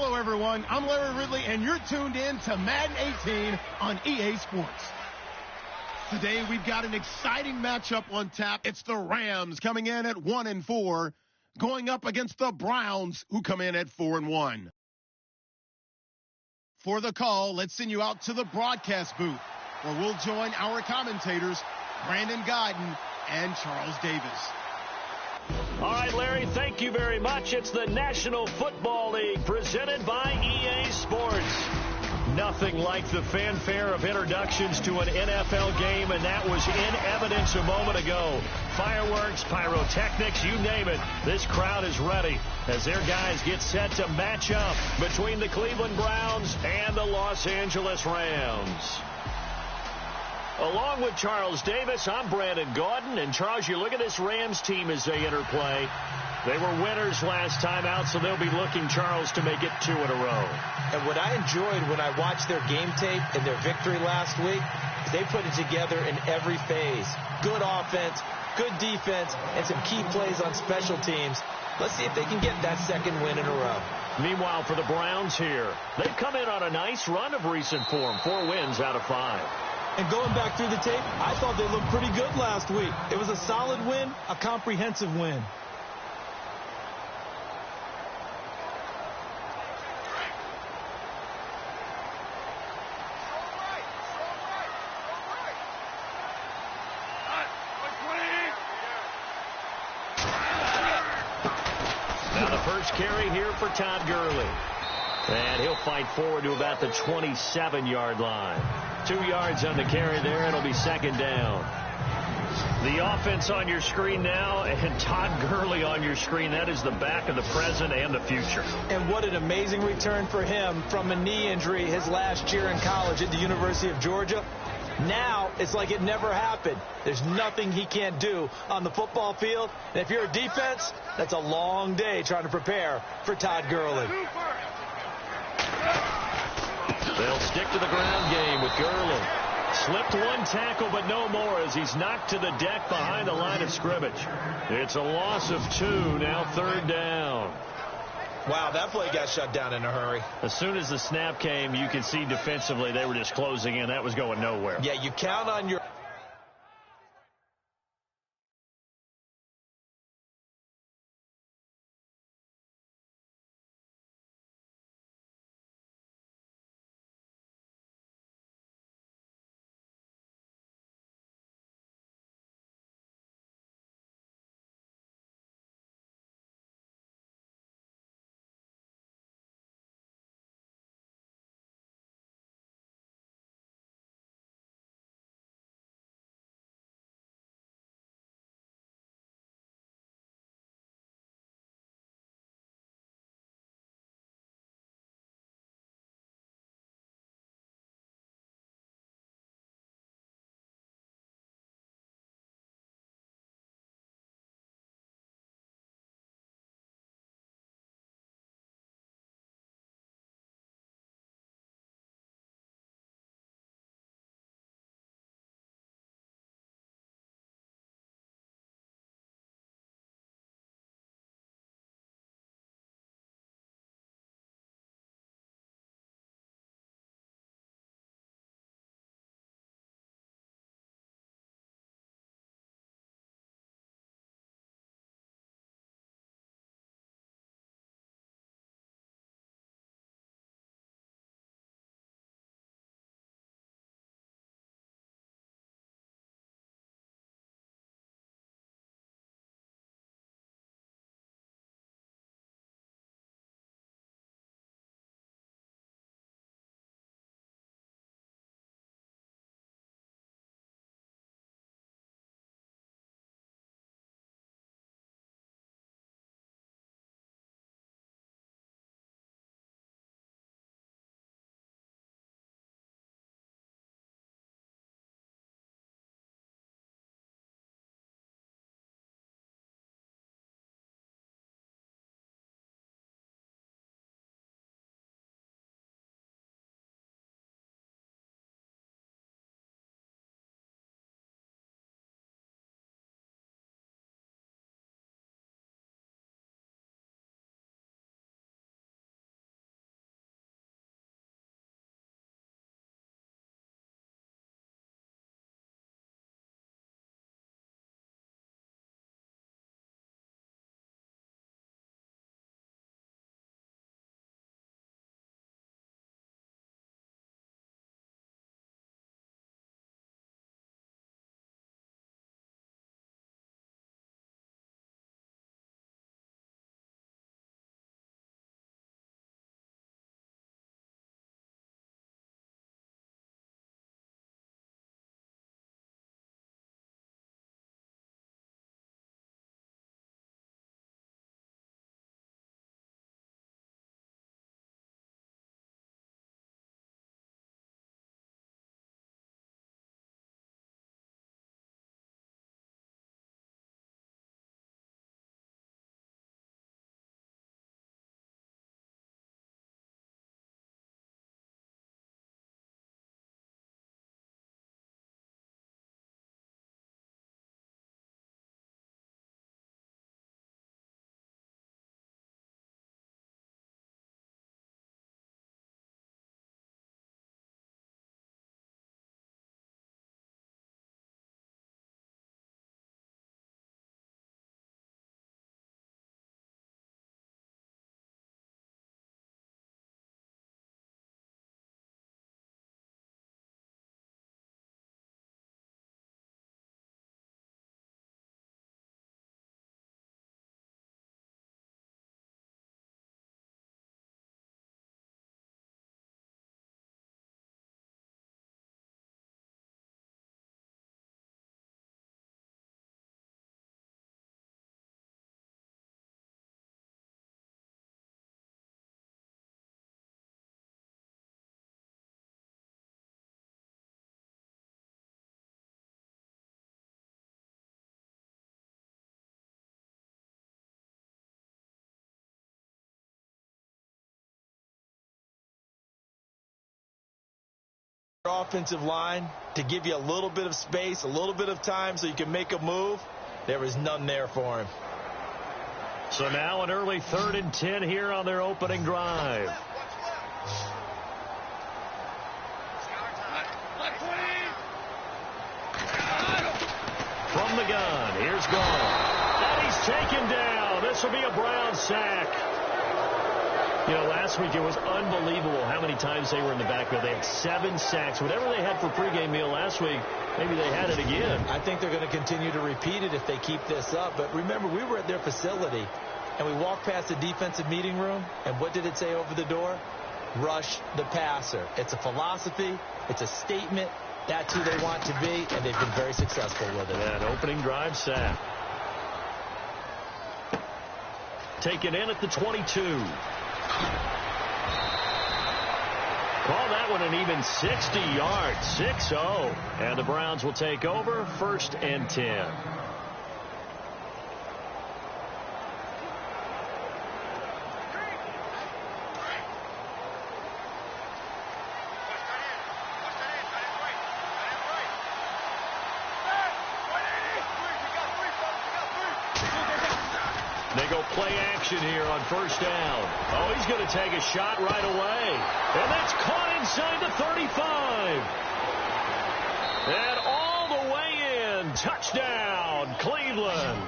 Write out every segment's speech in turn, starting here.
Hello, everyone. I'm Larry Ridley, and you're tuned in to Madden 18 on EA Sports. Today, we've got an exciting matchup on tap. It's the Rams coming in at 1-4, going up against the Browns, who come in at 4-1. For the call, let's send you out to the broadcast booth, where we'll join our commentators, Brandon Godden and Charles Davis. All right, Larry, thank you very much. It's the National Football League presented by EA Sports. Nothing like the fanfare of introductions to an NFL game, and that was in evidence a moment ago. Fireworks, pyrotechnics, you name it. This crowd is ready as their guys get set to match up between the Cleveland Browns and the Los Angeles Rams. Along with Charles Davis, I'm Brandon Gaudin. And, Charles, you look at this Rams team as they interplay. They were winners last time out, so they'll be looking, Charles, to make it 2 in a row. And what I enjoyed when I watched their game tape and their victory last week is they put it together in every phase. Good offense, good defense, and some key plays on special teams. Let's see if they can get that second win in a row. Meanwhile, for the Browns here, they've come in on a nice run of recent form, 4 wins out of 5. And going back through the tape, I thought they looked pretty good last week. It was a solid win, a comprehensive win. Now the first carry here for Todd Gurley. And he'll fight forward to about the 27-yard line. 2 yards on the carry there. It'll be second down. The offense on your screen now, and Todd Gurley on your screen. That is the back of the present and the future. And what an amazing return for him from a knee injury his last year in college at the University of Georgia. Now it's like it never happened. There's nothing he can't do on the football field. And if you're a defense, that's a long day trying to prepare for Todd Gurley. They'll stick to the ground game with Gurley. Slipped one tackle, but no more as he's knocked to the deck behind the line of scrimmage. It's a loss of 2, now third down. Wow, that play got shut down in a hurry. As soon as the snap came, you can see defensively they were just closing in. That was going nowhere. Yeah, you count on your offensive line to give you a little bit of space, a little bit of time so you can make a move. There was none there for him. So now an early 3rd and 10 here on their opening drive. From the gun, here's Gone. And he's taken down. This will be a Brown sack. You know, last week it was unbelievable how many times they were in the backfield. They had 7 sacks. Whatever they had for pregame meal last week, maybe they had it again. I think they're going to continue to repeat it if they keep this up. But remember, we were at their facility, and we walked past the defensive meeting room, and what did it say over the door? Rush the passer. It's a philosophy. It's a statement. That's who they want to be, and they've been very successful with it. That opening drive sack. Taken in at the 22. Call that one an even 60 yards, 6-0. And the Browns will take over, 1st and 10. They go play action here on 1st down. Oh, he's going to take a shot right away. And that's caught inside the 35. And all the way in. Touchdown, Cleveland.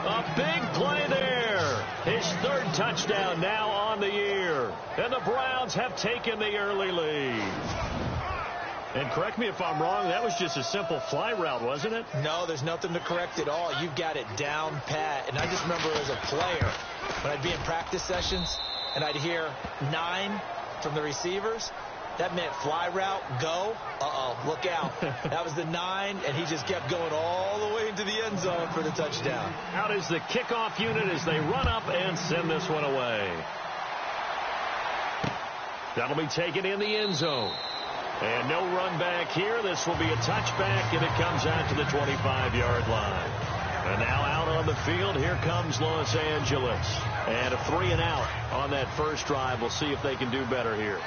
A big play there. His 3rd touchdown now on the year. And the Browns have taken the early lead. And correct me if I'm wrong, that was just a simple fly route, wasn't it? No, there's nothing to correct at all. You've got it down pat. And I just remember as a player, when I'd be in practice sessions, and I'd hear 9 from the receivers, that meant fly route, go. Uh-oh, look out. That was the 9, and he just kept going all the way into the end zone for the touchdown. Out is the kickoff unit as they run up and send this one away. That'll be taken in the end zone. And no run back here. This will be a touchback, and it comes out to the 25-yard line. And now out on the field, here comes Los Angeles. And a 3-and-out on that first drive. We'll see if they can do better here.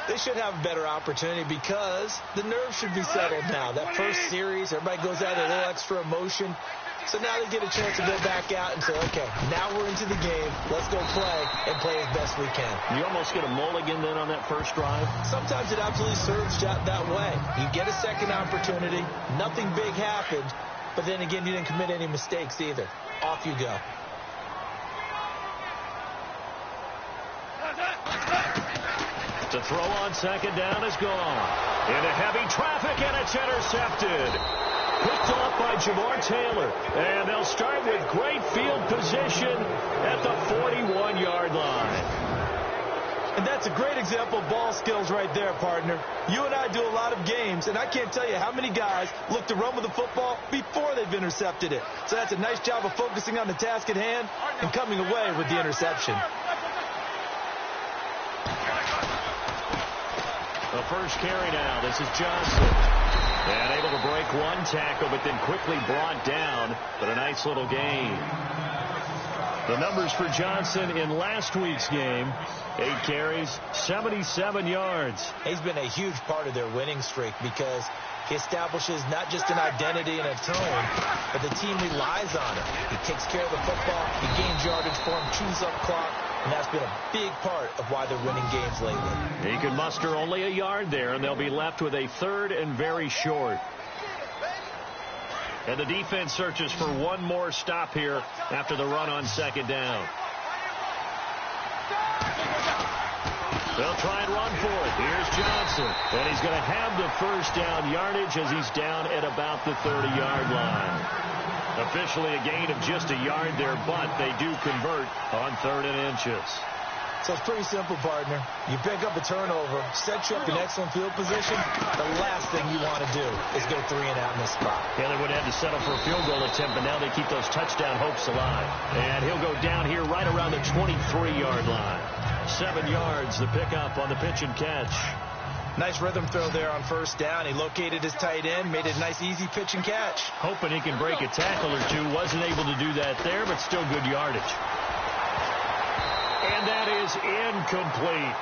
They should have a better opportunity because the nerves should be settled now. That first series, everybody goes out with a little extra emotion. So now they get a chance to go back out and say, okay, now we're into the game. Let's go play and play as best we can. You almost get a mulligan then on that first drive? Sometimes it absolutely serves that way. You get a second opportunity. Nothing big happened. But then again, you didn't commit any mistakes either. Off you go. To throw on 2nd down is gone. Into heavy traffic, and it's intercepted. Picked off by Jamar Taylor. And they'll start with great field position at the 41-yard line. And that's a great example of ball skills right there, partner. You and I do a lot of games, and I can't tell you how many guys look to run with the football before they've intercepted it. So that's a nice job of focusing on the task at hand and coming away with the interception. The first carry now. This is Johnson. And able to break one tackle, but then quickly brought down. But a nice little gain. The numbers for Johnson in last week's game: 8 carries, 77 yards. He's been a huge part of their winning streak because he establishes not just an identity and a tone, but the team relies on him. He takes care of the football. He gains yardage for him, chews up clock. And that's been a big part of why they're winning games lately. He can muster only a yard there, and they'll be left with a 3rd and very short. And the defense searches for one more stop here after the run on 2nd down. They'll try and run for it. Here's Johnson. And he's going to have the first down yardage as he's down at about the 30-yard line. Officially a gain of just a yard there, but they do convert on 3rd and inches. So it's pretty simple, partner. You pick up a turnover, set you up in excellent field position. The last thing you want to do is go 3-and-out in this spot. Yeah, they would have to settle for a field goal attempt, but now they keep those touchdown hopes alive. And he'll go down here right around the 23-yard line. 7 yards, the pickup on the pitch and catch. Nice rhythm throw there on 1st down. He located his tight end, made it a nice, easy pitch and catch. Hoping he can break a tackle or two. Wasn't able to do that there, but still good yardage. And that is incomplete.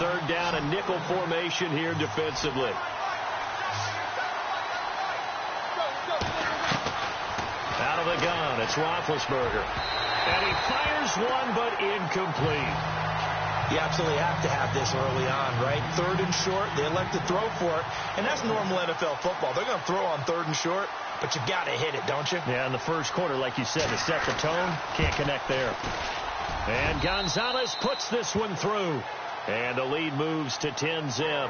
third down, a nickel formation here defensively. Out of the gun, it's Roethlisberger. And he fires one, but incomplete. You absolutely have to have this early on, right? Third and short, they elect to throw for it, and that's normal NFL football. They're going to throw on third and short, but you got to hit it, don't you? Yeah, in the first quarter, like you said, to set the tone, can't connect there. And Gonzalez puts this one through, and the lead moves to 10-zip.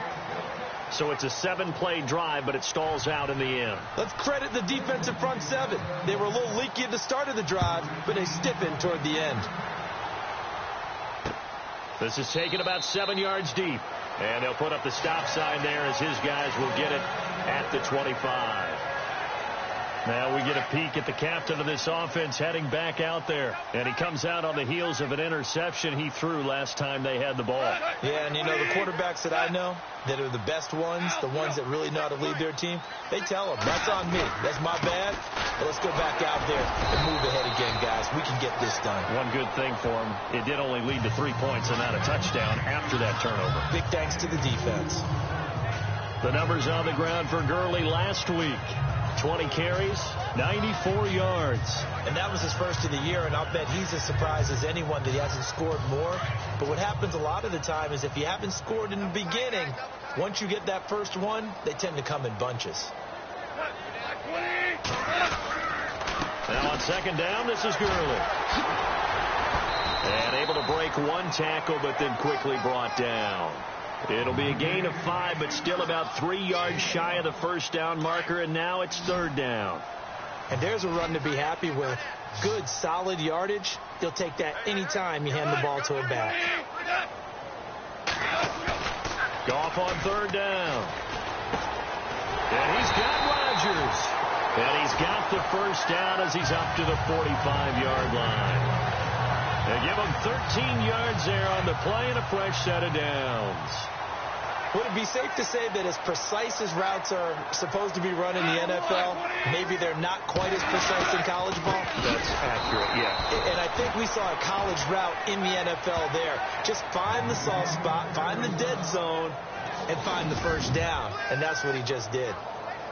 So it's a 7-play drive, but it stalls out in the end. Let's credit the defensive front seven. They were a little leaky at the start of the drive, but they stiffened toward the end. This is taken about 7 yards deep. And they'll put up the stop sign there as his guys will get it at the 25. Now we get a peek at the captain of this offense heading back out there. And he comes out on the heels of an interception he threw last time they had the ball. Yeah, and you know, the quarterbacks that I know that are the best ones, the ones that really know how to lead their team, they tell them, that's on me. That's my bad. But let's go back out there and move ahead again, guys. We can get this done. One good thing for him, it did only lead to 3 points and not a touchdown after that turnover. Big thanks to the defense. The numbers on the ground for Gurley last week. 20 carries, 94 yards. And that was his first of the year, and I'll bet he's as surprised as anyone that he hasn't scored more. But what happens a lot of the time is if you haven't scored in the beginning, once you get that first one, they tend to come in bunches. Now on second down, this is Gurley. And able to break one tackle, but then quickly brought down. It'll be a gain of 5, but still about 3 yards shy of the first down marker, and now it's third down. And there's a run to be happy with. Good, solid yardage. He'll take that any time you hand the ball to a back. Goff on third down. And he's got Rodgers. And he's got the first down as he's up to the 45-yard line. They give him 13 yards there on the play and a fresh set of downs. Would it be safe to say that as precise as routes are supposed to be run in the NFL, maybe they're not quite as precise in college ball? That's accurate, yeah. And I think we saw a college route in the NFL there. Just find the soft spot, find the dead zone, and find the first down. And that's what he just did.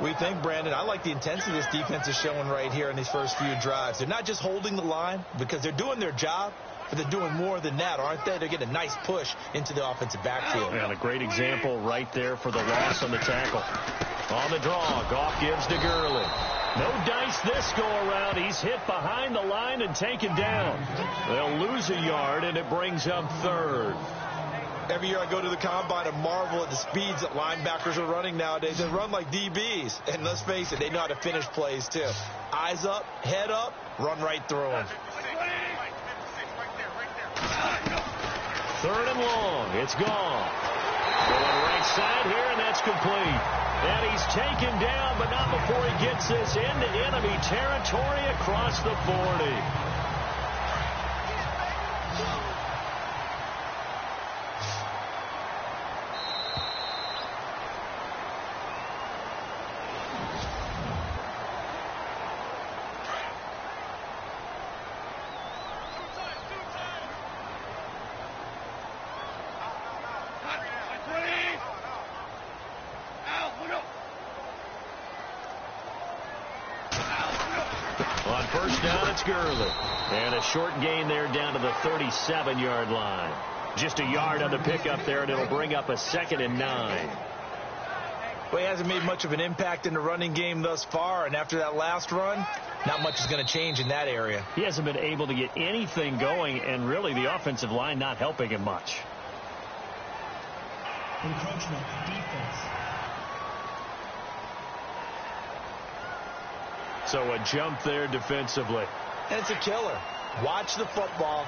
We think, Brandon, I like the intensity this defense is showing right here in these first few drives. They're not just holding the line because they're doing their job, but they're doing more than that, aren't they? They're getting a nice push into the offensive backfield. And a great example right there for the loss on the tackle. On the draw, Goff gives to Gurley. No dice this go around. He's hit behind the line and taken down. They'll lose a yard, and it brings up third. Every year I go to the combine and marvel at the speeds that linebackers are running nowadays. They run like DBs. And let's face it, they know how to finish plays, too. Eyes up, head up, run right through them. Third and long. It's gone. Going right side here, and that's complete. And he's taken down, but not before he gets this into enemy territory across the 40. On first down, it's Gurley. And a short gain there down to the 37-yard line. Just a yard on the pickup there, and it'll bring up a 2nd and 9. Well, he hasn't made much of an impact in the running game thus far, and after that last run, not much is going to change in that area. He hasn't been able to get anything going, and really the offensive line not helping him much. Encroachment defense. So a jump there defensively. And it's a killer. Watch the football.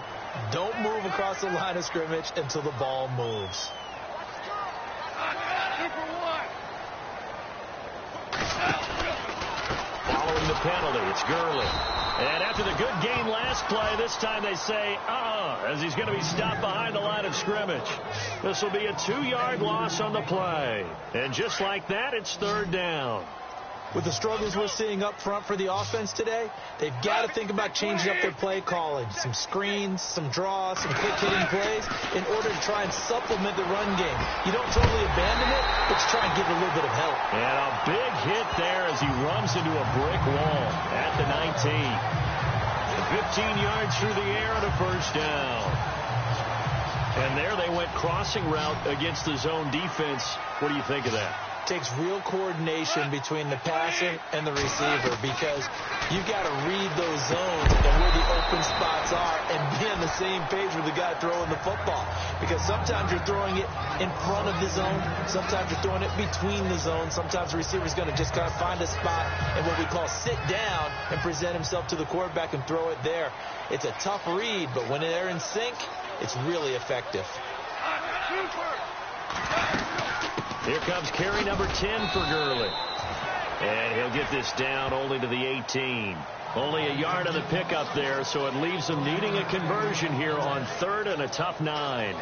Don't move across the line of scrimmage until the ball moves. Following the penalty, it's Gurley. And after the good game last play, this time they say, as he's going to be stopped behind the line of scrimmage. This will be a 2-yard loss on the play. And just like that, it's third down. with the struggles we're seeing up front for the offense today, they've got to think about changing up their play calling. Some screens, some draws, some quick-hitting plays in order to try and supplement the run game. You don't totally abandon it, but you try and give it a little bit of help. And a big hit there as he runs into a brick wall at the 19. 15 yards through the air and a first down. And there they went crossing route against the zone defense. What do you think of that? Takes real coordination between the passer and the receiver, because you've got to read those zones and where the open spots are and be on the same page with the guy throwing the football. Because sometimes you're throwing it in front of the zone. Sometimes you're throwing it between the zones. Sometimes the receiver's going to just kind of find a spot and what we call sit down and present himself to the quarterback and throw it there. It's a tough read, but when they're in sync, it's really effective. Here comes carry number 10 for Gurley. And he'll get this down only to the 18. Only a yard on the pickup there, so it leaves them needing a conversion here on 3rd and a tough 9.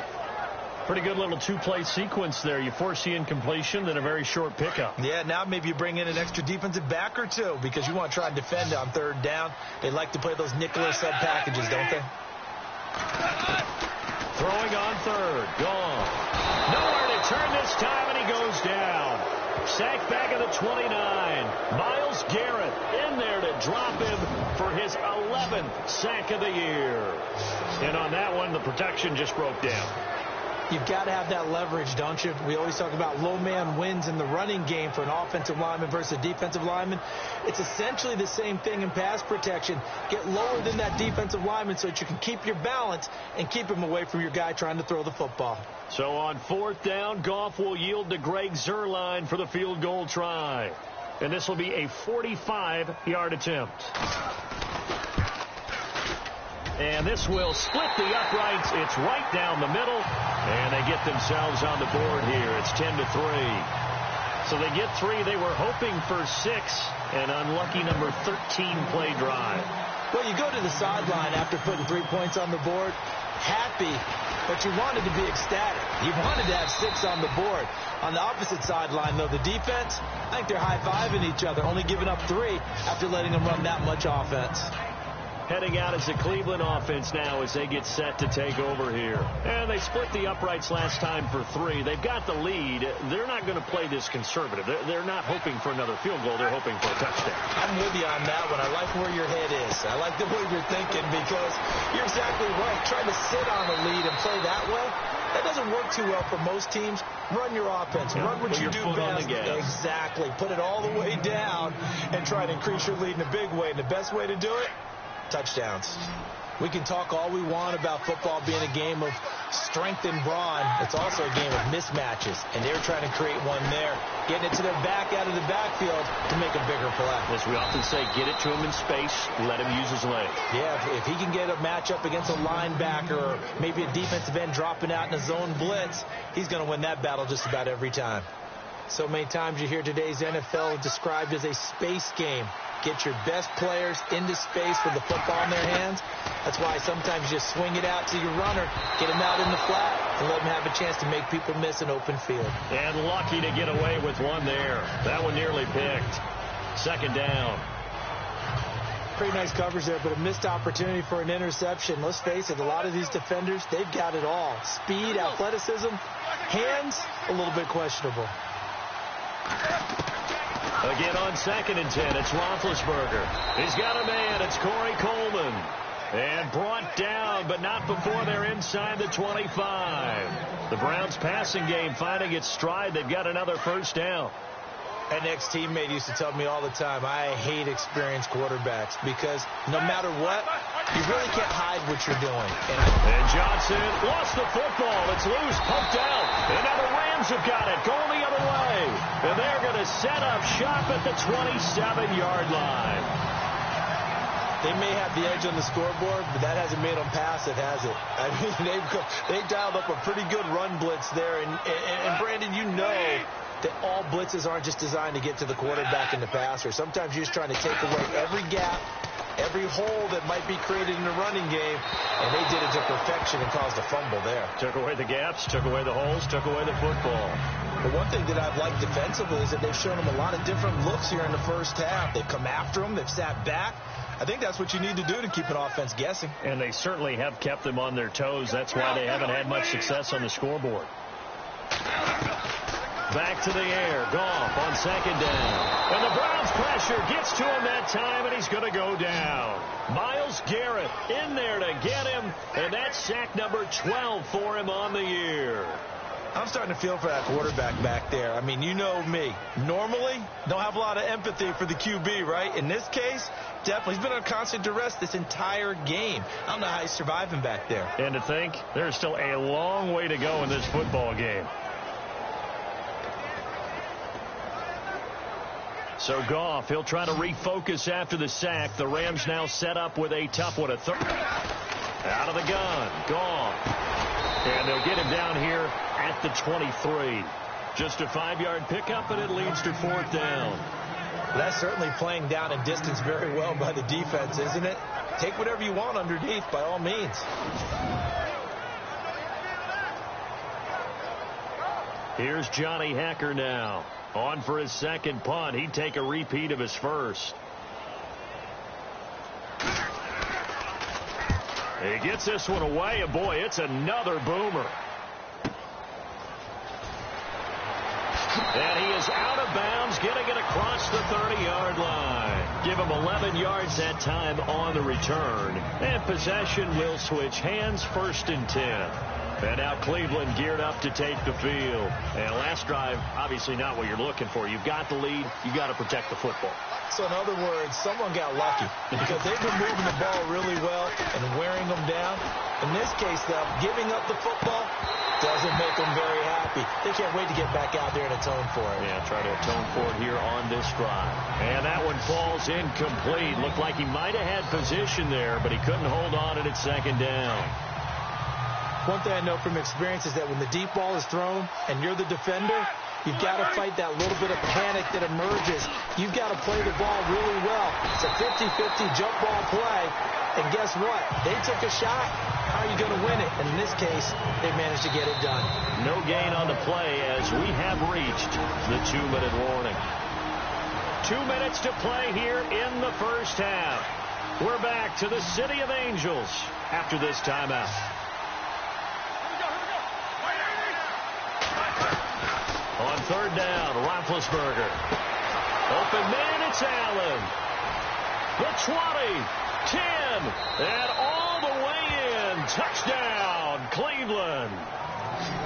Pretty good little two-play sequence there. You force the incompletion, then a very short pickup. Yeah, now maybe you bring in an extra defensive back or two because you want to try and defend on 3rd down. They like to play those nickel or sub packages, don't they? Throwing on 3rd. Gone. Nowhere to turn this time, and he goes down. Sacked back at the 29. Myles Garrett in there to drop him for his 11th sack of the year. And on that one, the protection just broke down. You've got to have that leverage, don't you? We always talk about low man wins in the running game for an offensive lineman versus a defensive lineman. It's essentially the same thing in pass protection. Get lower than that defensive lineman so that you can keep your balance and keep him away from your guy trying to throw the football. So on 4th down, Goff will yield to Greg Zuerlein for the field goal try. And this will be a 45-yard attempt. And this will split the uprights. It's right down the middle. And they get themselves on the board here. It's 10-3. So they get 3. They were hoping for 6. An unlucky number 13 play drive. Well, you go to the sideline after putting 3 points on the board, happy, but you wanted to be ecstatic. You wanted to have 6 on the board. On the opposite sideline, though, the defense, I think they're high-fiving each other, only giving up 3 after letting them run that much offense. Heading out as the Cleveland offense now as they get set to take over here. And they split the uprights last time for 3. They've got the lead. They're not going to play this conservative. They're not hoping for another field goal. They're hoping for a touchdown. I'm with you on that one. I like where your head is. I like the way you're thinking because you're exactly right. Trying to sit on a lead and play that way, that doesn't work too well for most teams. Run your offense. Run what you do best. Exactly. Put it all the way down and try to increase your lead in a big way. And the best way to do it, touchdowns. We can talk all we want about football being a game of strength and brawn. It's also a game of mismatches, and they're trying to create one there, getting it to their back out of the backfield to make a bigger play. As we often say, get it to him in space, let him use his legs. Yeah, if he can get a matchup against a linebacker or maybe a defensive end dropping out in a zone blitz, he's going to win that battle just about every time. So many times you hear today's NFL described as a space game. Get your best players into space with the football in their hands. That's why sometimes you just swing it out to your runner, get him out in the flat, and let him have a chance to make people miss an open field. And lucky to get away with one there. That one nearly picked. 2nd down. Pretty nice coverage there, but a missed opportunity for an interception. Let's face it, a lot of these defenders, they've got it all. Speed, athleticism, hands, a little bit questionable. Again on 2nd and 10, it's Roethlisberger. He's got a man, it's Corey Coleman. And brought down, but not before they're inside the 25. The Browns passing game finding its stride. They've got another first down. An ex-teammate used to tell me all the time, I hate experienced quarterbacks because no matter what, you really can't hide what you're doing. And Johnson lost the football. It's loose, pumped out. And now the Rams have got it, going the other way. And they're going to set up shop at the 27-yard line. They may have the edge on the scoreboard, but that hasn't made them pass it, has it? I mean, they've dialed up a pretty good run blitz there. And Brandon, you know that all blitzes aren't just designed to get to the quarterback and the passer. Sometimes you're just trying to take away every gap, every hole that might be created in the running game, and they did it to perfection and caused a fumble there. Took away the gaps, took away the holes, took away the football. But one thing that I've liked defensively is that they've shown them a lot of different looks here in the first half. They've come after them. They've sat back. I think that's what you need to do to keep an offense guessing. And they certainly have kept them on their toes. That's why they haven't had much success on the scoreboard. Back to the air. Goff on second down. And the Browns pressure gets to him that time, and he's going to go down. Myles Garrett in there to get him, and that's sack number 12 for him on the year. I'm starting to feel for that quarterback back there. I mean, you know me. Normally, don't have a lot of empathy for the QB, right? In this case, definitely. He's been on constant duress this entire game. I don't know how he's surviving back there. And to think, there's still a long way to go in this football game. So Goff, he'll try to refocus after the sack. The Rams now set up with a tough one. Out of the gun. Goff. And they'll get him down here at the 23. Just a 5-yard pickup, and it leads to 4th down. That's certainly playing down and distance very well by the defense, isn't it? Take whatever you want underneath, by all means. Here's Johnny Hekker now. On for his second punt. He'd take a repeat of his first. He gets this one away, and boy, it's another boomer. And he is out of bounds, getting it across the 30-yard line. Give him 11 yards that time on the return. And possession will switch hands, 1st and 10. And now Cleveland geared up to take the field. And last drive, obviously not what you're looking for. You've got the lead. You've got to protect the football. So in other words, someone got lucky because they've been moving the ball really well and wearing them down. In this case, though, giving up the football doesn't make them very happy. They can't wait to get back out there and atone for it. Yeah, try to atone for it here on this drive. And that one falls incomplete. Looked like he might have had position there, but he couldn't hold on at its 2nd down. One thing I know from experience is that when the deep ball is thrown and you're the defender, you've got to fight that little bit of panic that emerges. You've got to play the ball really well. It's a 50-50 jump ball play. And guess what? They took a shot. How are you going to win it? And in this case, they managed to get it done. No gain on the play as we have reached the 2-minute warning. 2 minutes to play here in the first half. We're back to the City of Angels after this timeout. On 3rd down, Roethlisberger. Open man, it's Allen. The 20, 10, and all the way in. Touchdown, Cleveland.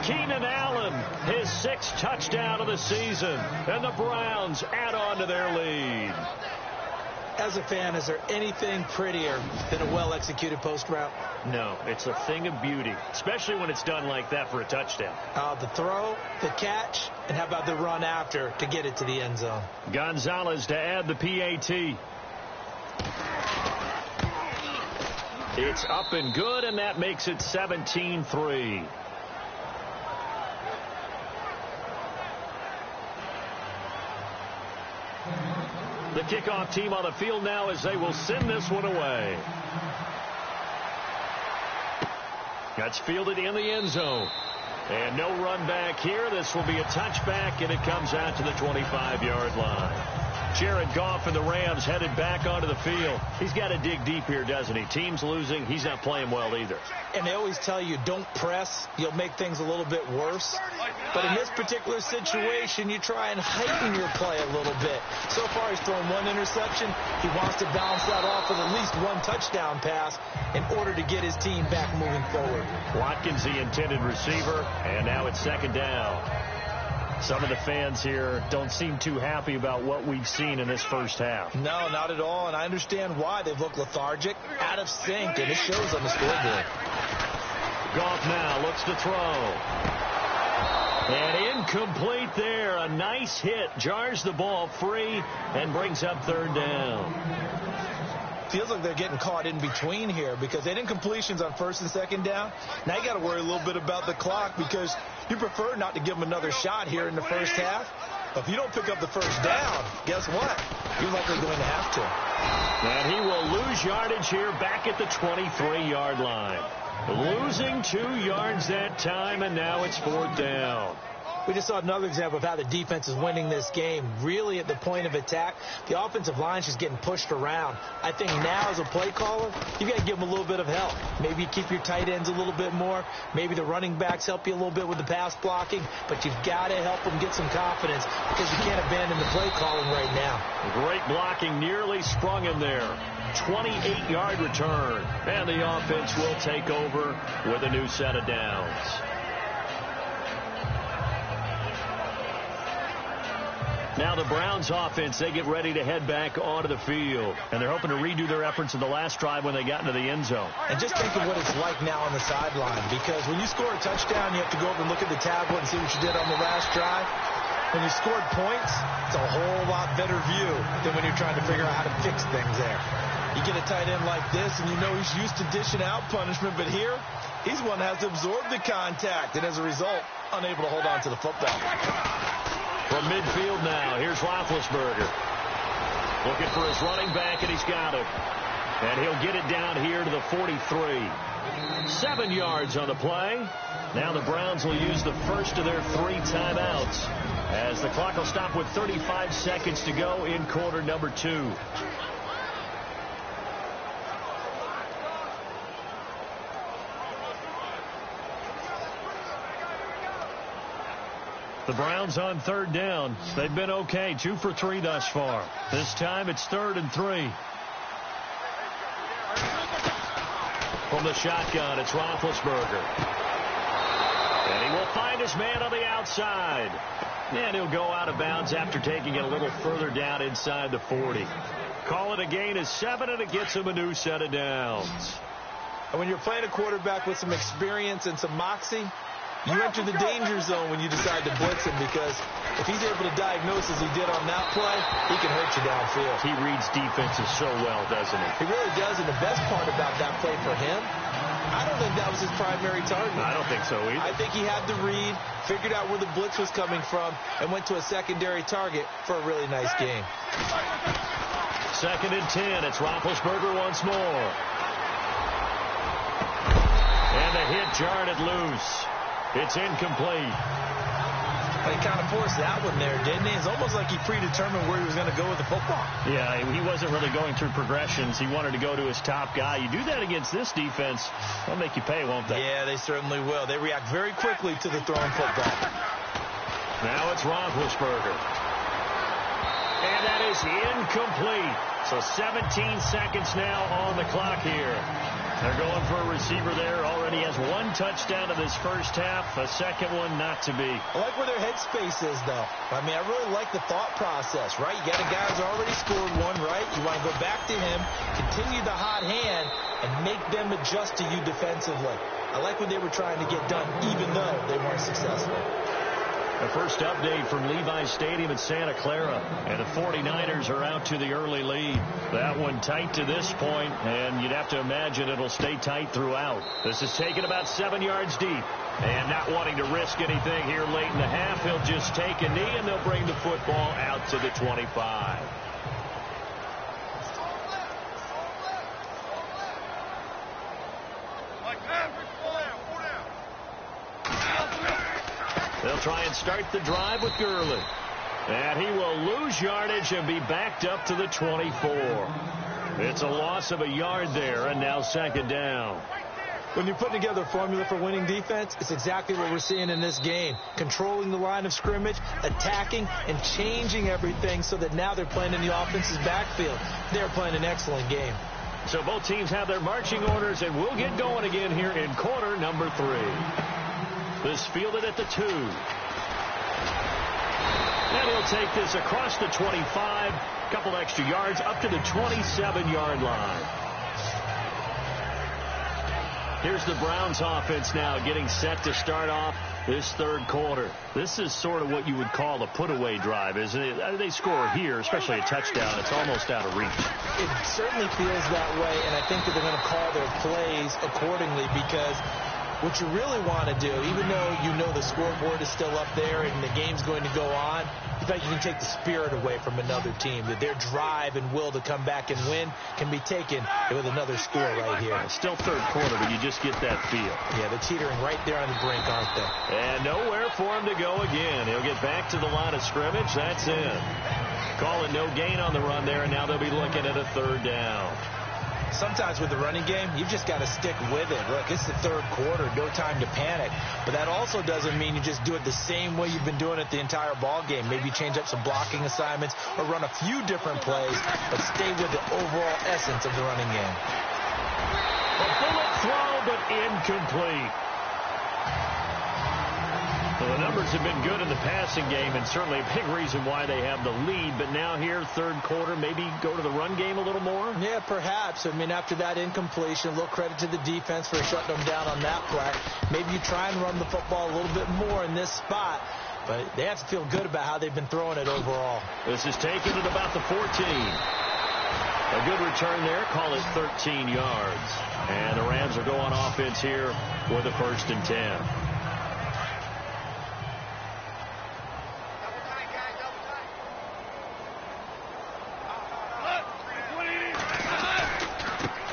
Keenan Allen, his 6th touchdown of the season. And the Browns add on to their lead. As a fan, is there anything prettier than a well-executed post route? No, it's a thing of beauty, especially when it's done like that for a touchdown. The throw, the catch, and how about the run after to get it to the end zone? Gonzalez to add the PAT. It's up and good, and that makes it 17-3. The kickoff team on the field now as they will send this one away. That's fielded in the end zone. And no run back here. This will be a touchback, and it comes out to the 25-yard line. Jared Goff and the Rams headed back onto the field. He's got to dig deep here, doesn't he? Team's losing. He's not playing well either. And they always tell you, don't press. You'll make things a little bit worse. But in this particular situation, you try and heighten your play a little bit. So far, he's thrown 1 interception. He wants to balance that off with at least 1 touchdown pass in order to get his team back moving forward. Watkins, the intended receiver, and now it's 2nd down. Some of the fans here don't seem too happy about what we've seen in this first half. No, not at all, and I understand why. They've looked lethargic, out of sync, and it shows on the scoreboard. Goff now looks to throw. And incomplete there. A nice hit. Jars the ball free and brings up 3rd down. Feels like they're getting caught in between here because they didn't completions on 1st and 2nd down. Now you got to worry a little bit about the clock because you prefer not to give them another shot here in the first half. But if you don't pick up the 1st down, guess what? You're likely going to have to. And he will lose yardage here back at the 23-yard line. Losing 2 yards that time, and now it's 4th down. We just saw another example of how the defense is winning this game. Really at the point of attack, the offensive line's just getting pushed around. I think now as a play caller, you got to give them a little bit of help. Maybe you keep your tight ends a little bit more. Maybe the running backs help you a little bit with the pass blocking. But you've got to help them get some confidence because you can't abandon the play calling right now. Great blocking, nearly sprung him there. 28-yard return. And the offense will take over with a new set of downs. Now the Browns offense, they get ready to head back onto the field. And they're hoping to redo their efforts in the last drive when they got into the end zone. And just think of what it's like now on the sideline. Because when you score a touchdown, you have to go over and look at the tablet and see what you did on the last drive. When you scored points, it's a whole lot better view than when you're trying to figure out how to fix things there. You get a tight end like this, and you know he's used to dishing out punishment. But here, he's one that has to absorb the contact. And as a result, unable to hold on to the football. From midfield now, here's Roethlisberger. Looking for his running back, and he's got it. And he'll get it down here to the 43. 7 yards on the play. Now the Browns will use the first of their 3 timeouts as the clock will stop with 35 seconds to go in quarter number 2. The Browns on 3rd down. They've been okay, 2 for 3 thus far. This time it's 3rd and 3. From the shotgun, it's Roethlisberger. And he will find his man on the outside. And he'll go out of bounds after taking it a little further down inside the 40. Call it a gain of 7, and it gets him a new set of downs. And when you're playing a quarterback with some experience and some moxie, you enter the danger zone when you decide to blitz him, because if he's able to diagnose as he did on that play, he can hurt you downfield. He reads defenses so well, doesn't he? He really does, and the best part about that play for him, I don't think that was his primary target. I don't think so either. I think he had the read, figured out where the blitz was coming from, and went to a secondary target for a really nice game. 2nd and 10. It's Roethlisberger once more. And the hit jarred it loose. It's incomplete. He kind of forced that one there, didn't he? It's almost like he predetermined where he was going to go with the football. Yeah, he wasn't really going through progressions. He wanted to go to his top guy. You do that against this defense, they'll make you pay, won't they? Yeah, they certainly will. They react very quickly to the thrown football. Now it's Roethlisberger. And that is incomplete. So 17 seconds now on the clock here. They're going for a receiver there. Already has 1 touchdown in this first half. A second one not to be. I like where their headspace is, though. I mean, I really like the thought process, right? You got a guy who's already scored 1, right? You want to go back to him, continue the hot hand, and make them adjust to you defensively. I like what they were trying to get done, even though they weren't successful. The first update from Levi's Stadium in Santa Clara, and the 49ers are out to the early lead. That one tight to this point, and you'd have to imagine it'll stay tight throughout. This is taken about 7 yards deep, and not wanting to risk anything here late in the half, he'll just take a knee, and they'll bring the football out to the 25. They'll try and start the drive with Gurley. And he will lose yardage and be backed up to the 24. It's a loss of a yard there, and now 2nd down. When you're putting together a formula for winning defense, it's exactly what we're seeing in this game. Controlling the line of scrimmage, attacking, and changing everything so that now they're playing in the offense's backfield. They're playing an excellent game. So both teams have their marching orders, and we'll get going again here in quarter number 3. This fielded at the 2. And he'll take this across the 25. Couple extra yards up to the 27-yard line. Here's the Browns offense now getting set to start off this 3rd quarter. This is sort of what you would call a put-away drive, isn't it? They score here, especially a touchdown. It's almost out of reach. It certainly feels that way, and I think that they're going to call their plays accordingly, because what you really want to do, even though you know the scoreboard is still up there and the game's going to go on, in fact, you can take the spirit away from another team. That their drive and will to come back and win can be taken with another score right here. It's still third quarter, but you just get that feel. Yeah, they're teetering right there on the brink, aren't they? And nowhere for him to go again. He'll get back to the line of scrimmage. That's in. Call it no gain on the run there, and now they'll be looking at a third down. Sometimes with the running game, you've just got to stick with it. Look, it's the third quarter, no time to panic. But that also doesn't mean you just do it the same way you've been doing it the entire ball game. Maybe change up some blocking assignments or run a few different plays, but stay with the overall essence of the running game. A bullet throw, but incomplete. Well, the numbers have been good in the passing game, and certainly a big reason why they have the lead. But now here, third quarter, maybe go to the run game a little more? Yeah, perhaps. I mean, after that incompletion, a little credit to the defense for shutting them down on that play. Maybe you try and run the football a little bit more in this spot. But they have to feel good about how they've been throwing it overall. This is taken at about the 14. A good return there. Call it 13 yards. And the Rams are going offense here with a 1st and 10.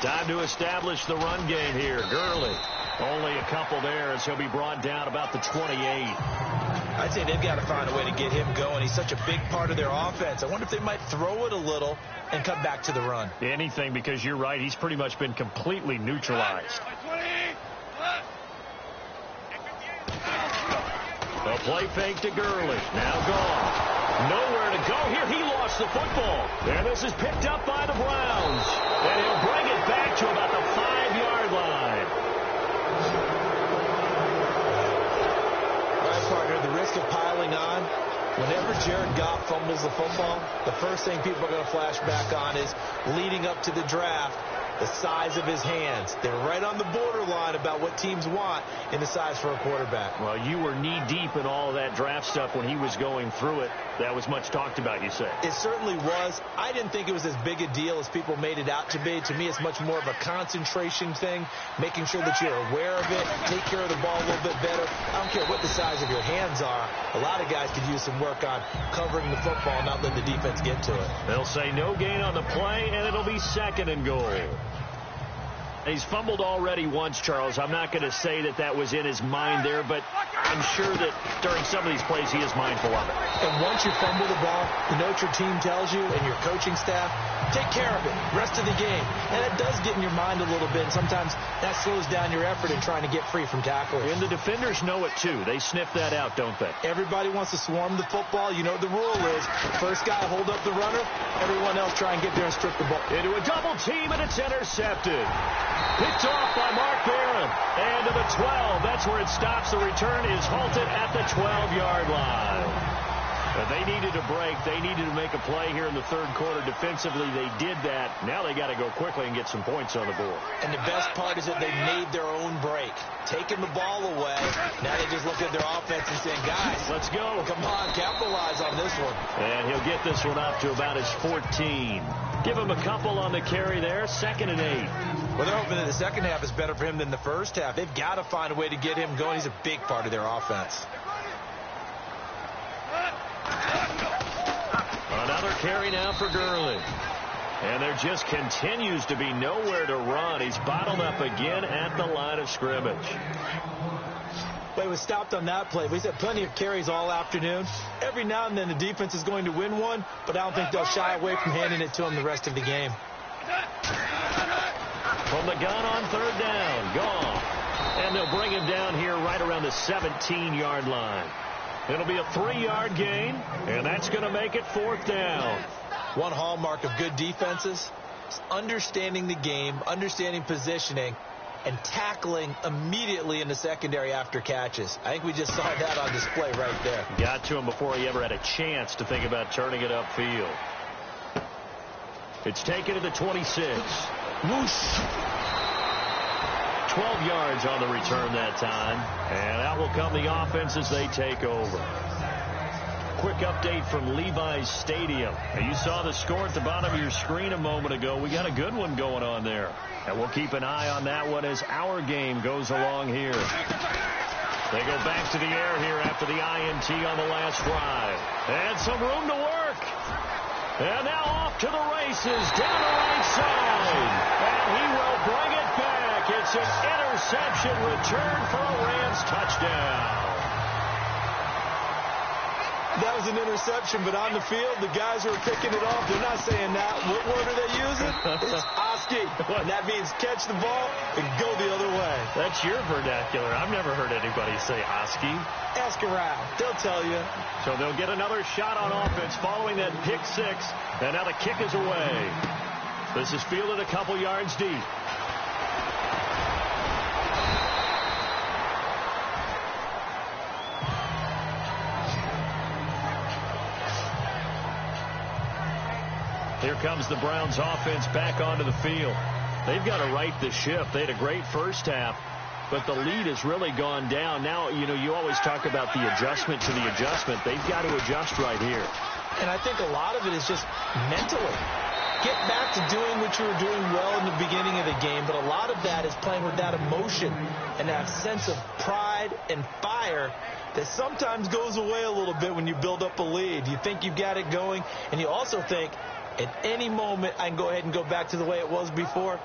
Time to establish the run game here. Gurley, only a couple there as he'll be brought down about the 28. I'd say they've got to find a way to get him going. He's such a big part of their offense. I wonder if they might throw it a little and come back to the run. Anything, because you're right. He's pretty much been completely neutralized. A play fake to Gurley. Now gone. Nowhere to go here. He lost the football. And this is picked up by the Browns. And he'll bring it back to about the 5-yard line. All right, partner, the risk of piling on. Whenever Jared Goff fumbles the football, the first thing people are going to flash back on is leading up to the draft, the size of his hands. They're right on the borderline about what teams want in the size for a quarterback. Well, you were knee-deep in all of that draft stuff when he was going through it. That was much talked about, you say. It certainly was. I didn't think it was as big a deal as people made it out to be. To me, it's much more of a concentration thing, making sure that you're aware of it, take care of the ball a little bit better. I don't care what the size of your hands are. A lot of guys could use some work on covering the football, not letting the defense get to it. They'll say no gain on the play, and it'll be 2nd and goal. He's fumbled already once, Charles. I'm not going to say that that was in his mind there, but I'm sure that during some of these plays he is mindful of it. And once you fumble the ball, you know what your team tells you and your coaching staff? Take care of it, rest of the game. And it does get in your mind a little bit, and sometimes that slows down your effort in trying to get free from tacklers. And the defenders know it, too. They sniff that out, don't they? Everybody wants to swarm the football. You know what the rule is. First guy hold up the runner, everyone else try and get there and strip the ball. Into a double team, and it's intercepted. Picked off by Mark Barron. And to the 12. That's where it stops. The return is halted at the 12-yard line. But they needed a break. They needed to make a play here in the third quarter. Defensively, they did that. Now they got to go quickly and get some points on the board. And the best part is that they made their own break. Taking the ball away. Now they just look at their offense and saying, guys, let's go. Come on, capitalize on this one. And he'll get this one up to about his 14. Give him a couple on the carry there. 2nd and 8. Well, they're hoping that the second half is better for him than the first half. They've got to find a way to get him going. He's a big part of their offense. Another carry now for Gurley. And there just continues to be nowhere to run. He's bottled up again at the line of scrimmage. Well, he was stopped on that play. We've had plenty of carries all afternoon. Every now and then the defense is going to win one, but I don't think they'll shy away from handing it to him the rest of the game. From the gun on third down. Gone. And they'll bring him down here right around the 17-yard line. It'll be a 3-yard gain, and that's going to make it 4th down. One hallmark of good defenses is understanding the game, understanding positioning, and tackling immediately in the secondary after catches. I think we just saw that on display right there. Got to him before he ever had a chance to think about turning it upfield. It's taken to the 26. Whoosh. 12 yards on the return that time. And out will come the offense as they take over. quick update from Levi's Stadium. Now, you saw the score at the bottom of your screen a moment ago. We got a good one going on there. And we'll keep an eye on that one as our game goes along here. They go back to the air here after the INT on the last drive. And some room to work. And now off to the races down the right side. And he will bring it back. It's an interception return for a Rams touchdown. That was an interception, but on the field, the guys who are picking it off, they're not saying that. What word are they using? It's Oski. And that means catch the ball and go the other way. That's your vernacular. I've never heard anybody say Oski. Ask around. They'll tell you. So they'll get another shot on offense following that pick six. And now the kick is away. This is fielded a couple yards deep. Here comes the Browns offense back onto the field. They've got to right the ship. They had a great first half, but the lead has really gone down. Now, you know, you always talk about the adjustment to the adjustment. They've got to adjust right here. And I think a lot of it is just mentally. Get back to doing what you were doing well in the beginning of the game, but a lot of that is playing with that emotion and that sense of pride and fire that sometimes goes away a little bit when you build up a lead. You think you've got it going, and you also think, at any moment, I can go ahead and go back to the way it was before.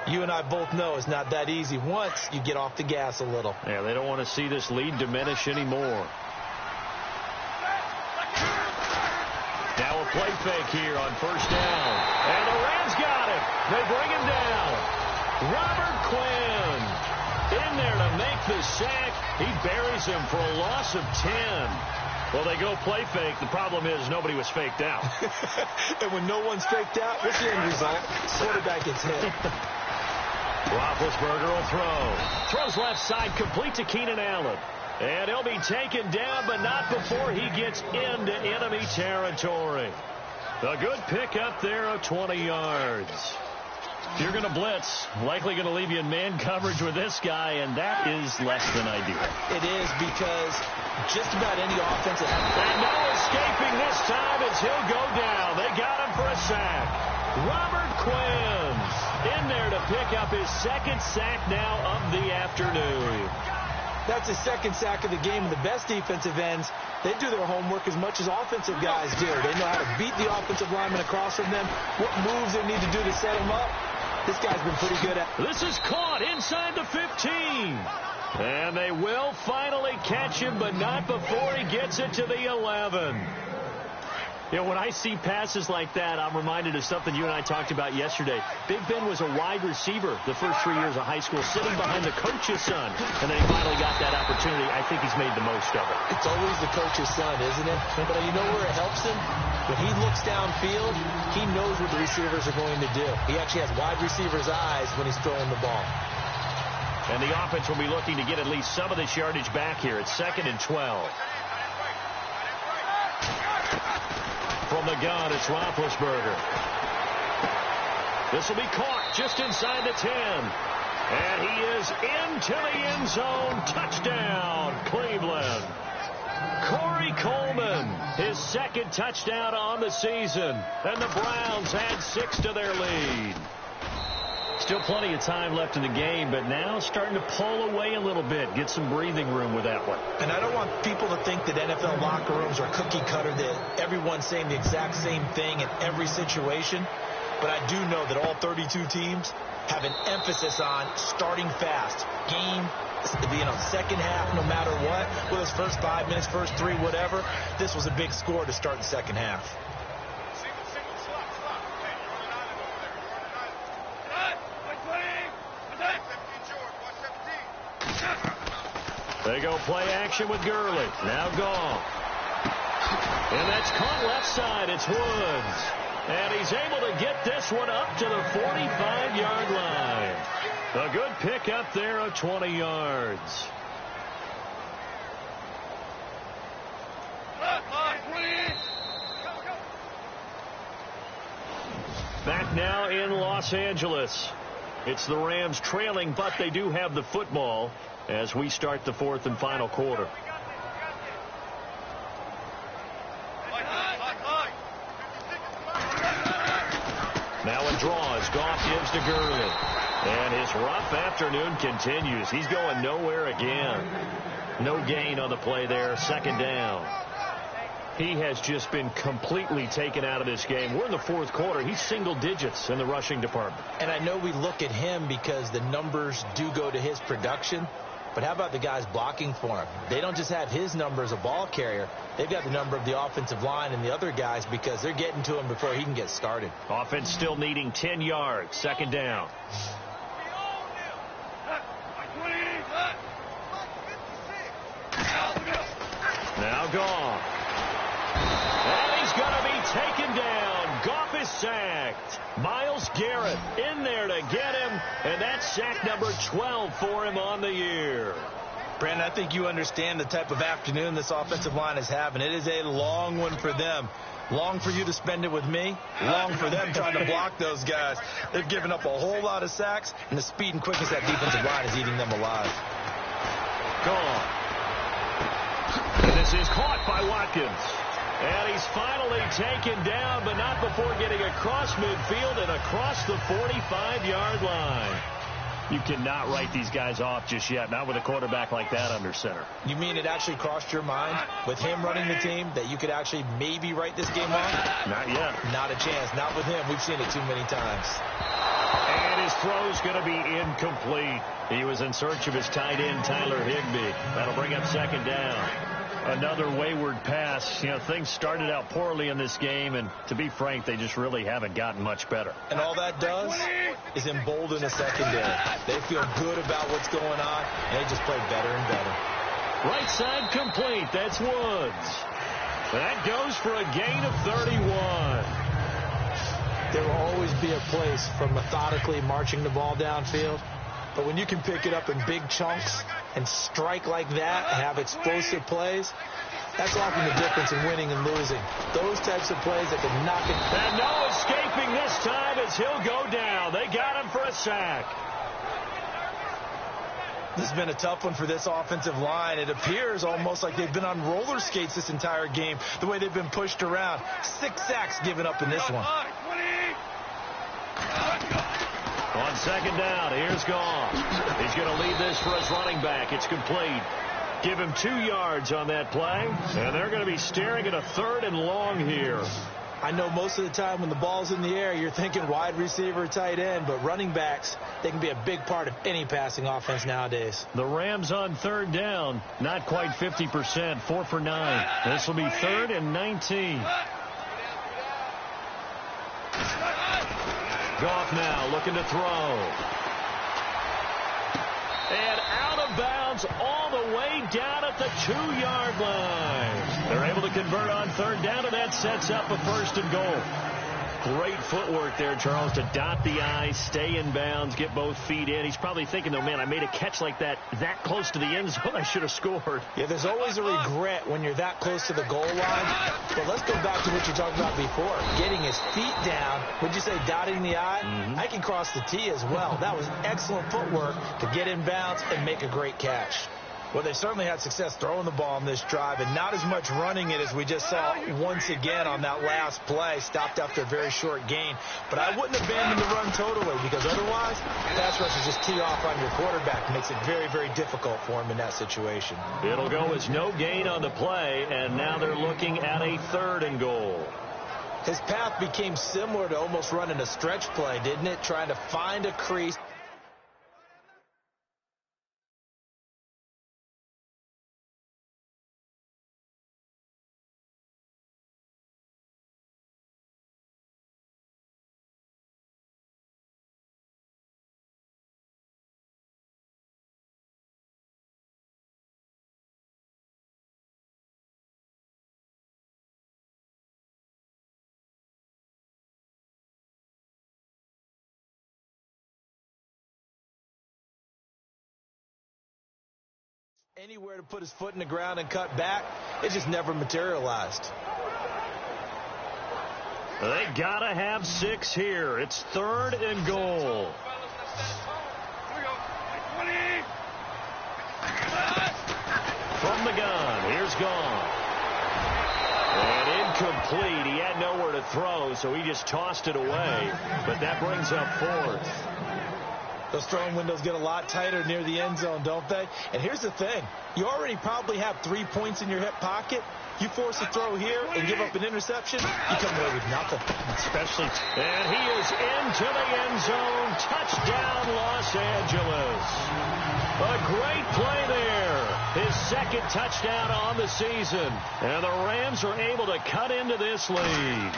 You and I both know it's not that easy once you get off the gas a little. Yeah, they don't want to see this lead diminish anymore. Now a play fake here on first down. And the Rams got it. They bring him down. Robert Quinn in there to make the sack. He buries him for a loss of 10. Well, they go play fake. The problem is nobody was faked out. And when no one's faked out, what's the end result? Quarterback gets hit. Roethlisberger will throw. Throws left side, complete to Keenan Allen. And he'll be taken down, but not before he gets into enemy territory. A good pickup there of 20 yards. If you're going to blitz, likely going to leave you in man coverage with this guy, and that is less than ideal. It is, because just about any offensive... And no escaping this time as he'll go down. They got him for a sack. Robert Quinn in there to pick up his second sack now of the afternoon. That's his second sack of the game. The best defensive ends, they do their homework as much as offensive guys do. They know how to beat the offensive lineman across from them, what moves they need to do to set them up. This guy's been pretty good at it. This is caught inside the 15. And they will finally catch him, but not before he gets it to the 11. You know, when I see passes like that, I'm reminded of something you and I talked about yesterday. Big Ben was a wide receiver the first 3 years of high school, sitting behind the coach's son. And then he finally got that opportunity. I think he's made the most of it. It's always the coach's son, isn't it? But you know where it helps him? When he looks downfield, he knows what the receivers are going to do. He actually has wide receivers' eyes when he's throwing the ball. And the offense will be looking to get at least some of this yardage back here. It's 2nd and 12. From the gun, it's Roethlisberger. This will be caught just inside the 10. And he is into the end zone. Touchdown, Cleveland. Corey Coleman, his second touchdown on the season. And the Browns add 6 to their lead. Still plenty of time left in the game, but now starting to pull away a little bit. Get some breathing room with that one. And I don't want people to think that NFL locker rooms are cookie cutter, that everyone's saying the exact same thing in every situation. But I do know that all 32 teams have an emphasis on starting fast. Game, second half, no matter what. Whether it's first 5 minutes, first 3, whatever. This was a big score to start the second half. They go play action with Gurley. Now gone. And that's caught left side. It's Woods. And he's able to get this one up to the 45-yard line. A good pickup there of 20 yards. Back now in Los Angeles. It's the Rams trailing, but they do have the football as we start the 4th and final quarter. Goff gives to Gurley. And his rough afternoon continues. He's going nowhere again. No gain on the play there. Second down. He has just been completely taken out of this game. We're in the fourth quarter. He's single digits in the rushing department. And I know we look at him because the numbers do go to his production. But how about the guys blocking for him? They don't just have his number as a ball carrier. They've got the number of the offensive line and the other guys because they're getting to him before he can get started. Offense still needing 10 yards. Second down. Now Goff. And he's going to be taken down. Goff is sacked. Myles Garrett in there to get him, and that's sack number 12 for him on the year. Brandon, I think you understand the type of afternoon this offensive line is having. It is a long one for them. Long for you to spend it with me. Long for them trying to block those guys. They've given up a whole lot of sacks, and the speed and quickness of that defensive line is eating them alive. Gone. And this is caught by Watkins. And he's finally taken down, but not before getting across midfield and across the 45-yard line. You cannot write these guys off just yet, not with a quarterback like that under center. You mean it actually crossed your mind with him running the team that you could actually maybe write this game off? Not yet. Not a chance. Not with him. We've seen it too many times. And his throw's going to be incomplete. He was in search of his tight end, Tyler Higbee. That'll bring up second down. Another wayward pass. You know, things started out poorly in this game, and to be frank, they just really haven't gotten much better. And all that does is embolden a secondary. They feel good about what's going on, and they just play better and better. Right side complete. That's Woods. That goes for a gain of 31. There will always be a place for methodically marching the ball downfield. But when you can pick it up in big chunks and strike like that and have explosive plays, that's often the difference in winning and losing. Those types of plays that can knock it. And no escaping this time as he'll go down. They got him for a sack. This has been a tough one for this offensive line. It appears almost like they've been on roller skates this entire game, the way they've been pushed around. 6 sacks given up in this one. On second down, here's Goff. He's going to lead this for his running back. It's complete. Give him 2 yards on that play, and they're going to be staring at a 3rd and long here. I know most of the time when the ball's in the air, you're thinking wide receiver, tight end, but running backs, they can be a big part of any passing offense nowadays. The Rams on 3rd down, not quite 50%, 4 for 9. This will be 3rd and 19. Goff now looking to throw. And out of bounds all the way down at the 2-yard line. They're able to convert on 3rd down, and that sets up a 1st and goal. Great footwork there, Charles, to dot the I, stay in bounds, get both feet in. He's probably thinking, though, man, I made a catch like that close to the end zone. I should have scored. Yeah, there's always a regret when you're that close to the goal line. But let's go back to what you talked about before. Getting his feet down. Would you say dotting the I? I can cross the T as well. That was excellent footwork to get in bounds and make a great catch. Well, they certainly had success throwing the ball on this drive, and not as much running it as we just saw once again on that last play. Stopped after a very short gain. But I wouldn't abandon the run totally, because otherwise, pass rushers just tee off on your quarterback. Makes it very, very difficult for him in that situation. It'll go as no gain on the play, and now they're looking at a 3rd and goal. His path became similar to almost running a stretch play, didn't it? Trying to find a crease. Anywhere to put his foot in the ground and cut back, it just never materialized. They gotta have 6 here. It's 3rd and goal. From the gun, here's Goff. And incomplete. He had nowhere to throw, so he just tossed it away. But that brings up fourth. Those throwing windows get a lot tighter near the end zone, don't they? And here's the thing. You already probably have 3 points in your hip pocket. You force a throw here and give up an interception, you come away with nothing. Especially, and he is into the end zone. Touchdown, Los Angeles. A great play there. His second touchdown on the season. And the Rams are able to cut into this lead.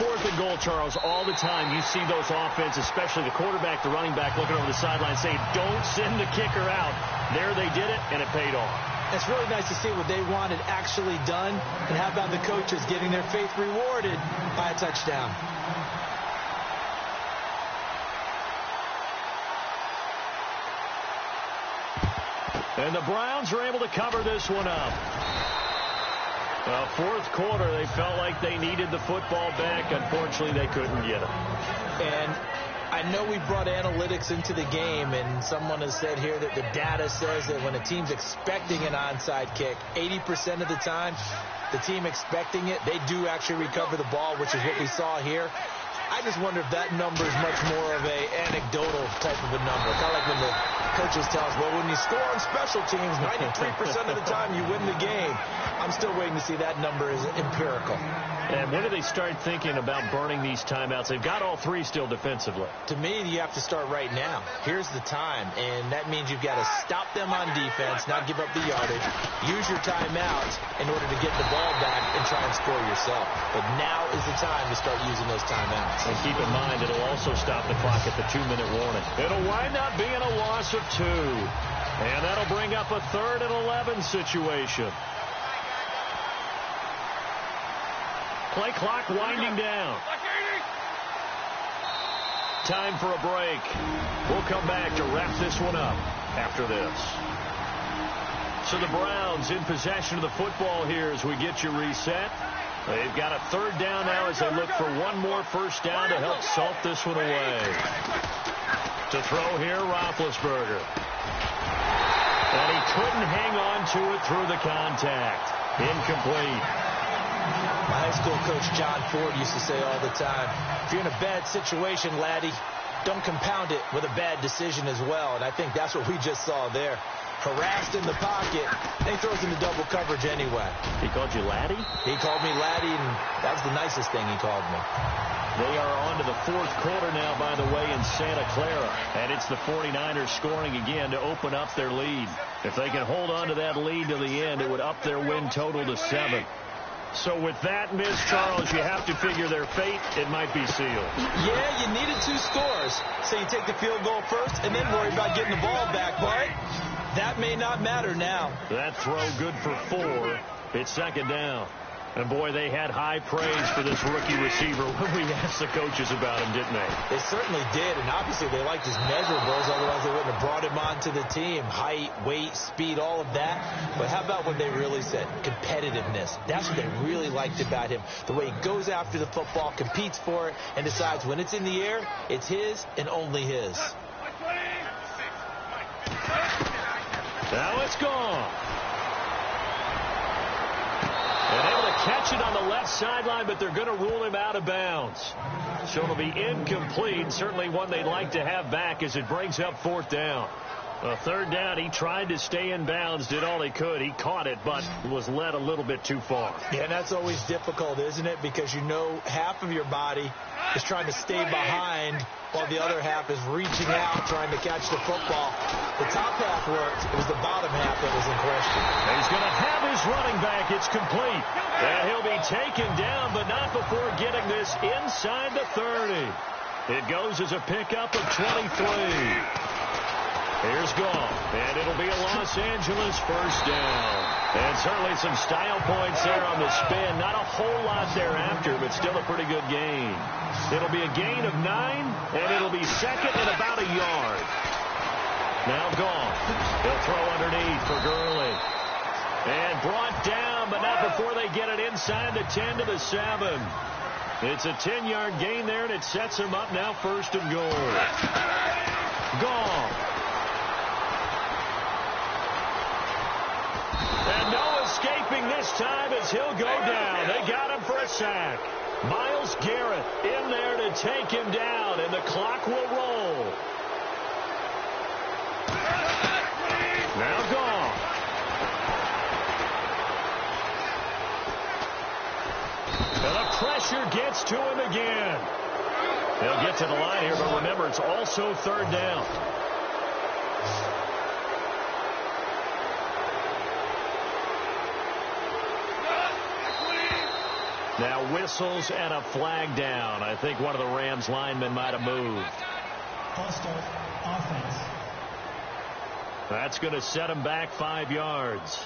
Fourth and goal, Charles, all the time you see those offenses, especially the quarterback, the running back, looking over the sideline saying, don't send the kicker out. There they did it, and it paid off. It's really nice to see what they wanted actually done. And how about the coaches getting their faith rewarded by a touchdown? And the Browns are able to cover this one up. Well, fourth quarter, they felt like they needed the football back. Unfortunately, they couldn't get it. And I know we brought analytics into the game, and someone has said here that the data says that when a team's expecting an onside kick, 80% of the time, the team expecting it, they do actually recover the ball, which is what we saw here. I just wonder if that number is much more of a anecdotal type of a number. Kind of like when the coaches tell us, well, when you score on special teams, 93% of the time you win the game. I'm still waiting to see that number is empirical. And when do they start thinking about burning these timeouts? They've got all three still defensively. To me, you have to start right now. Here's the time, and that means you've got to stop them on defense, not give up the yardage, use your timeouts in order to get the ball back and try and score yourself. But now is the time to start using those timeouts. And keep in mind, it'll also stop the clock at the 2-minute warning. It'll wind up being a loss of 2. And that'll bring up a 3rd and 11 situation. Play clock winding down. Time for a break. We'll come back to wrap this one up after this. So the Browns in possession of the football here as we get you reset. They've got a 3rd down now as they look for one more first down to help salt this one away. To throw here, Roethlisberger. And he couldn't hang on to it through the contact. Incomplete. My high school coach, John Ford, used to say all the time, if you're in a bad situation, laddie, don't compound it with a bad decision as well. And I think that's what we just saw there. Harassed in the pocket, and he throws into double coverage anyway. He called you laddie? He called me laddie, and that was the nicest thing he called me. They are on to the 4th quarter now, by the way, in Santa Clara. And it's the 49ers scoring again to open up their lead. If they can hold on to that lead to the end, it would up their win total to 7. So with that miss, Charles, you have to figure their fate. It might be sealed. Yeah, you needed 2 scores. So you take the field goal first and then worry about getting the ball back. But that may not matter now. That throw good for 4. It's 2nd down. And, boy, they had high praise for this rookie receiver when we asked the coaches about him, didn't they? They certainly did, and obviously they liked his measurables, otherwise they wouldn't have brought him onto the team. Height, weight, speed, all of that. But how about what they really said? Competitiveness. That's what they really liked about him. The way he goes after the football, competes for it, and decides when it's in the air, it's his and only his. Now it's gone. And able to catch it on the left sideline, but they're going to rule him out of bounds. So it'll be incomplete. Certainly one they'd like to have back as it brings up 4th down. A 3rd down, he tried to stay in bounds, did all he could. He caught it, but was led a little bit too far. Yeah, and that's always difficult, isn't it? Because you know half of your body is trying to stay behind while the other half is reaching out, trying to catch the football. The top half worked. It was the bottom half that was in question. He's going to have his running back. It's complete. And he'll be taken down, but not before getting this inside the 30. It goes as a pickup of 23. Here's Goff, and it'll be a Los Angeles first down. And certainly some style points there on the spin. Not a whole lot thereafter, but still a pretty good gain. It'll be a gain of 9, and it'll be 2nd and about a yard. Now Goff. He'll throw underneath for Gurley. And brought down, but not before they get it inside the 10 to the 7. It's a 10-yard gain there, and it sets him up now 1st and goal. Goff. And no escaping this time as he'll go down. They got him for a sack. Myles Garrett in there to take him down, and the clock will roll. Now gone. And the pressure gets to him again. They'll get to the line here, but remember, it's also third down. Now whistles and a flag down. I think one of the Rams linemen might have moved. False start, offense. That's going to set him back 5 yards.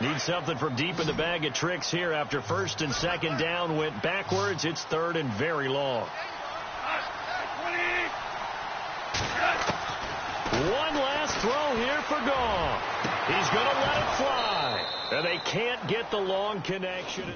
Need something from deep in the bag of tricks here after first and second down went backwards. It's third and very long. One last throw here for Goff. He's going to let it fly. And they can't get the long connection.